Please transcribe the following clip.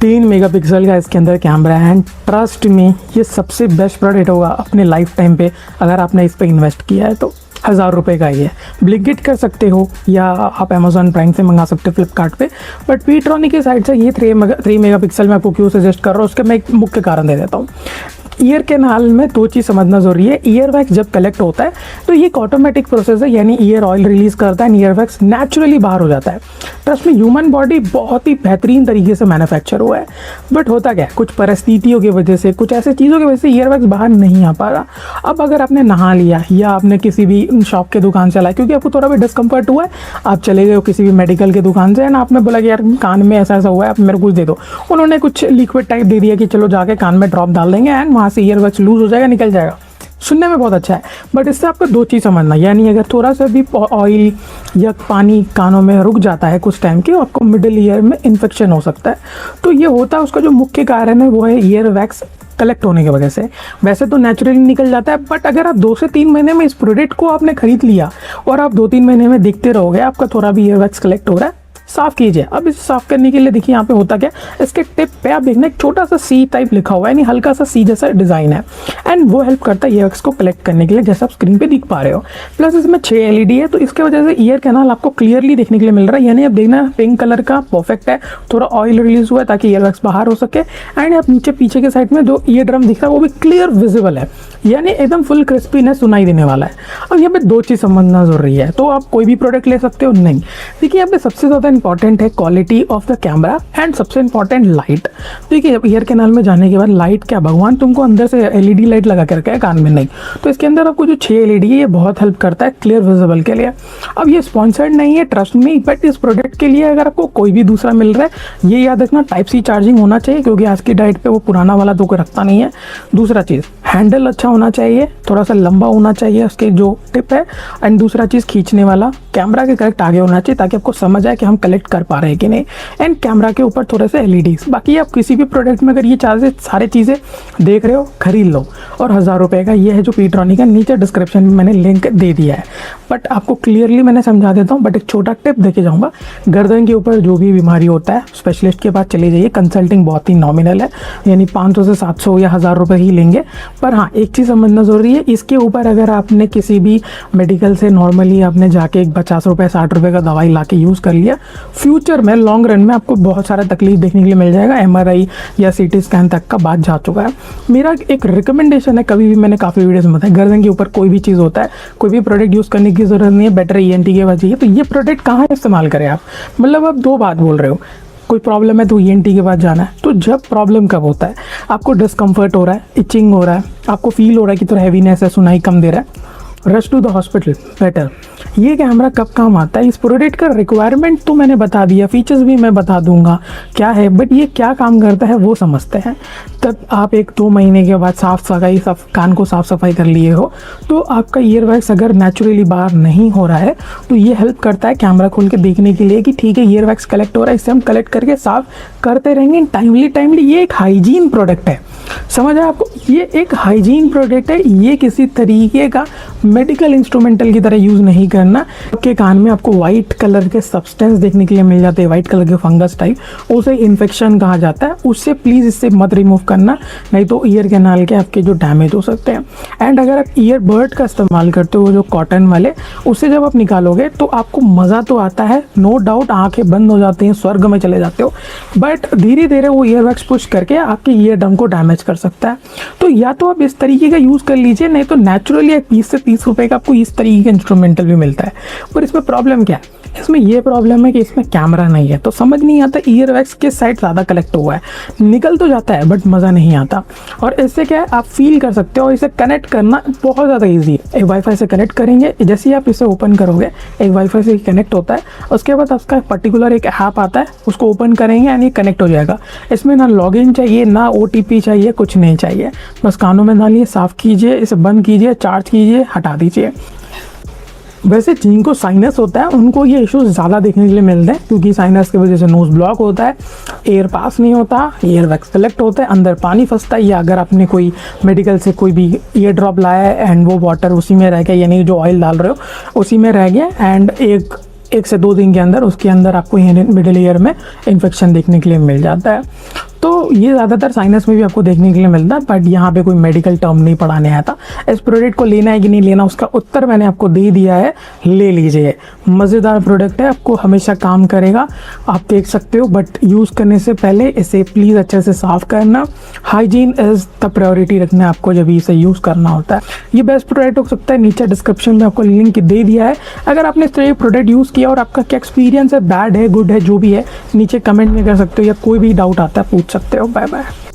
3 megapixel का इसके अंदर कैमरा है एंड ट्रस्ट में ये सबसे बेस्ट प्रोडक्ट होगा अपने लाइफ टाइम पे। अगर आपने इस पर इन्वेस्ट किया है तो 1000 रुपये का ही है। ब्लिंकिट कर सकते हो या आप अमेजॉन प्राइम से मंगा सकते हो, फ्लिपकार्ट पे। बट पीट्रॉनिक की साइड से ये 3 मेगापिक्सल मैं आपको क्यों सजेस्ट कर रहा हूँ उसके मैं एक मुख्य कारण दे देता हूँ। ईयर कैनाल में 2 चीज़ समझना ज़रूरी है। ईयर वैक्स जब कलेक्ट होता है तो ये एक ऑटोमेटिक प्रोसेस है, यानी ईयर ऑयल रिलीज़ करता है एंड ईयर वैक्स नेचुरली बाहर हो जाता है। ट्रस्ट में ह्यूमन बॉडी बहुत ही बेहतरीन तरीके से मैन्युफैक्चर हुआ है, बट होता क्या है कुछ परिस्थितियों की वजह से, कुछ ऐसे चीज़ों की वजह से ईयर वैक्स बाहर नहीं आ पा रहा। अब अगर आपने नहा लिया या आपने किसी भी शॉप के दुकान से लाया क्योंकि आपको थोड़ा भी डिस्कम्फर्ट हुआ है, आप चले गए हो किसी भी मेडिकल के दुकान से एंड आपने बोला कि यार कान में ऐसा ऐसा हुआ है, आप मेरे को कुछ दे दो। उन्होंने कुछ लिक्विड टाइप दे दिया कि चलो जाके कान में ड्रॉप डाल देंगे एंड वहाँ से ईयर वैक्स लूज हो जाएगा, निकल जाएगा। सुनने में बहुत अच्छा है, बट इससे आपको 2 चीज़ समझना, यानी अगर थोड़ा सा भी ऑयल या पानी कानों में रुक जाता है कुछ टाइम के, आपको मिडिल ईयर में इन्फेक्शन हो सकता है। तो ये होता है, उसका जो मुख्य कारण है वो है ईयर वैक्स कलेक्ट होने की वजह से। वैसे तो नेचुरली निकल जाता है, बट अगर आप 2 से 3 महीने में इस प्रोडक्ट को आपने खरीद लिया और आप 2-3 महीने में देखते रहोगे आपका थोड़ा भी ईयर वैक्स कलेक्ट हो रहा है, साफ़ कीजिए। अब इसे साफ़ करने के लिए देखिए यहाँ पे होता क्या, इसके टिप पे आप देखना एक छोटा सा सी टाइप लिखा हुआ है, यानी हल्का सा सी जैसा डिज़ाइन है एंड वो हेल्प करता है ईयर वैक्स को कलेक्ट करने के लिए, जैसा आप स्क्रीन पे दिख पा रहे हो। प्लस इसमें 6 LED है, तो इसके वजह से ईयर कैनाल आपको क्लियरली देखने के लिए मिल रहा है। यानी आप देखना पिंक कलर का परफेक्ट है, थोड़ा ऑयल रिलीज हुआ है ताकि ईयर वैक्स बाहर हो सके एंड आप नीचे पीछे के साइड में जो ईयर ड्रम दिख रहा है वो भी क्लियर विजिबल है, यानी एकदम फुल क्रिस्पीनेस सुनाई देने वाला है। अब यहाँ पे 2 चीज़ समझना जरूरी है, तो आप कोई भी प्रोडक्ट ले सकते हो नहीं। देखिए यहाँ पे सबसे ज़्यादा इंपॉर्टेंट है quality of the camera and सबसे इंपॉर्टेंट लाइट। देखिए ईयर कैनाल में जाने के बाद लाइट क्या, भगवान तुमको अंदर से LED लाइट लगा के रखा है कान में नहीं, तो इसके अंदर आपको जो 6 LED है ये बहुत हेल्प करता है क्लियर विजिबल के लिए। अब ये स्पॉन्सर्ड नहीं है, ट्रस्ट मी, बट इस प्रोडक्ट के लिए अगर आपको कोई भी दूसरा मिल रहा है ये याद रखना Type-C चार्जिंग होना चाहिए, क्योंकि आज की डाइट पे वो पुराना वाला तो कोई रखता नहीं है। दूसरा चीज़ हैंडल अच्छा होना चाहिए, थोड़ा सा लंबा होना चाहिए उसके जो टिप है, एंड दूसरा चीज़ खींचने वाला कैमरा के करेक्ट आगे होना चाहिए ताकि आपको समझ आए कि हम कलेक्ट कर पा रहे हैं कि नहीं, एंड कैमरा के ऊपर थोड़े से LEDs। बाकी आप किसी भी प्रोडक्ट में अगर ये सारे चीज़ें देख रहे हो खरीद लो, और 1000 रुपये का ये है जो पीट्रॉनिक है, नीचे डिस्क्रिप्शन में मैंने लिंक दे दिया है। बट आपको क्लियरली मैंने समझा देता हूँ, बट एक छोटा टिप देके जाऊँगा। गर्दन के ऊपर जो भी बीमारी होता है स्पेशलिस्ट के पास चले जाइए, कंसल्टिंग बहुत ही नॉमिनल है, यानी 500 से 700 या 1000 रुपये ही लेंगे। पर हाँ एक चीज़ समझना ज़रूरी है, इसके ऊपर अगर आपने किसी भी मेडिकल से नॉर्मली आपने जाके 50 रुपये 60 रुपये का दवाई ला के यूज़ कर लिया, फ्यूचर में लॉन्ग रन में आपको बहुत सारा तकलीफ देखने के लिए मिल जाएगा। MRI या CT स्कैन तक का बात जा चुका है। मेरा एक रिकमेंडेशन है, कभी भी मैंने काफ़ी वीडियोस में बताया, गर्दन के ऊपर कोई भी चीज़ होता है कोई भी प्रोडक्ट यूज़ करने की ज़रूरत नहीं है, बेटर ENT के पास जाइए। तो ये प्रोडक्ट कहाँ इस्तेमाल करें आप, मतलब आप 2 बात बोल रहे हो, कोई प्रॉब्लम है तो ENT के पास जाना है। तो जब प्रॉब्लम कब होता है, आपको डिस्कम्फर्ट हो रहा है, इचिंग हो रहा है, आपको फील हो रहा है कि थोड़ा हैवीनेस है, सुनाई कम दे रहा है, rush to the hospital better. ये कैमरा कब काम आता है, इस प्रोडक्ट का रिक्वायरमेंट तो मैंने बता दिया, फीचर्स भी मैं बता दूंगा क्या है, बट ये क्या काम करता है वो समझते हैं। तब आप 1-2 महीने के बाद कान को साफ सफाई कर लिए हो, तो आपका ईयर वैक्स अगर नेचुरली बाहर नहीं हो रहा है तो ये हेल्प करता है कैमरा खोल के देखने के लिए कि ठीक है ईयर वैक्स कलेक्ट हो रहा है, इससे हम कलेक्ट करके साफ करते रहेंगे टाइमली। ये एक हाइजीन प्रोडक्ट है, समझ आए आपको, ये एक हाइजीन प्रोडक्ट है। ये किसी तरीके का मेडिकल इंस्ट्रूमेंटल की तरह यूज़ नहीं करना। आपके कान में आपको वाइट कलर के सब्सटेंस देखने के लिए मिल जाते हैं, वाइट कलर के फंगस टाइप, उसे इन्फेक्शन कहा जाता है। उससे प्लीज़ इससे मत रिमूव करना, नहीं तो ईयर कैनाल के आपके जो डैमेज हो सकते हैं। एंड अगर आप ईयरबड का इस्तेमाल करते हो जो कॉटन वाले, उससे जब आप निकालोगे तो आपको मज़ा तो आता है, नो डाउट आंखें बंद हो जाती हैं, स्वर्ग में चले जाते हो, बट धीरे धीरे वो ईयर वैक्स पुश करके आपके ईयर ड्रम को डैमेज कर सकता है। तो या तो आप इस तरीके का यूज़ कर लीजिए, नहीं तो नेचुरली 20 से 30 रुपये का आपको इस तरीके का इंस्ट्रूमेंटल भी मिलता है। पर इसमें प्रॉब्लम क्या है, इसमें ये प्रॉब्लम है कि इसमें कैमरा नहीं है, तो समझ नहीं आता ईयर वैक्स किस साइड ज़्यादा कलेक्ट हुआ है। निकल तो जाता है बट मज़ा नहीं आता। और इससे क्या है आप फील कर सकते हो, और इसे कनेक्ट करना बहुत ज़्यादा ईजी है। एक वाईफाई से कनेक्ट करेंगे, जैसे ही आप इसे ओपन करोगे एक वाईफाई से कनेक्ट होता है, उसके बाद आपका पर्टिकुलर एक ऐप आता है, उसको ओपन करेंगे यानी कनेक्ट हो जाएगा। इसमें ना लॉगिन चाहिए ना OTP चाहिए, कुछ नहीं चाहिए, बस कानों में डालिए, साफ़ कीजिए, इसे बंद कीजिए, चार्ज कीजिए, हटा दीजिए। वैसे जिनको साइनस होता है उनको ये इश्यूज ज़्यादा देखने के लिए मिलते हैं, क्योंकि साइनस की वजह से नोज़ ब्लॉक होता है, एयर पास नहीं होता, ईयर वैक्स कलेक्ट होता है, अंदर पानी फंसता है, या अगर आपने कोई मेडिकल से कोई भी ईयर ड्रॉप लाया है एंड वो वाटर उसी में रह गया, यानी जो ऑयल डाल रहे हो उसी में रह गया, एंड एक से 2 दिन के अंदर उसके अंदर आपको मिडिल ईयर में इन्फेक्शन देखने के लिए मिल जाता है। ये ज़्यादातर साइनस में भी आपको देखने के लिए मिलता है, बट यहाँ पे कोई मेडिकल टर्म नहीं पढ़ाने आता। इस प्रोडक्ट को लेना है कि नहीं लेना उसका उत्तर मैंने आपको दे दिया है, ले लीजिए। मज़ेदार प्रोडक्ट है, आपको हमेशा काम करेगा, आप देख सकते हो। बट यूज़ करने से पहले इसे प्लीज़ अच्छे से साफ़ करना। हाइजीन इज़ द प्रायोरिटी रखना है आपको जब इसे यूज़ करना होता है। ये बेस्ट प्रोडक्ट हो सकता है, नीचे डिस्क्रिप्शन में आपको लिंक दे दिया है। अगर आपने इस तरह ये प्रोडक्ट यूज़ किया और आपका क्या एक्सपीरियंस है, बैड है, गुड है, जो भी है, नीचे कमेंट में कर सकते हो, या कोई भी डाउट आता है पूछ सकते हो। Bye bye.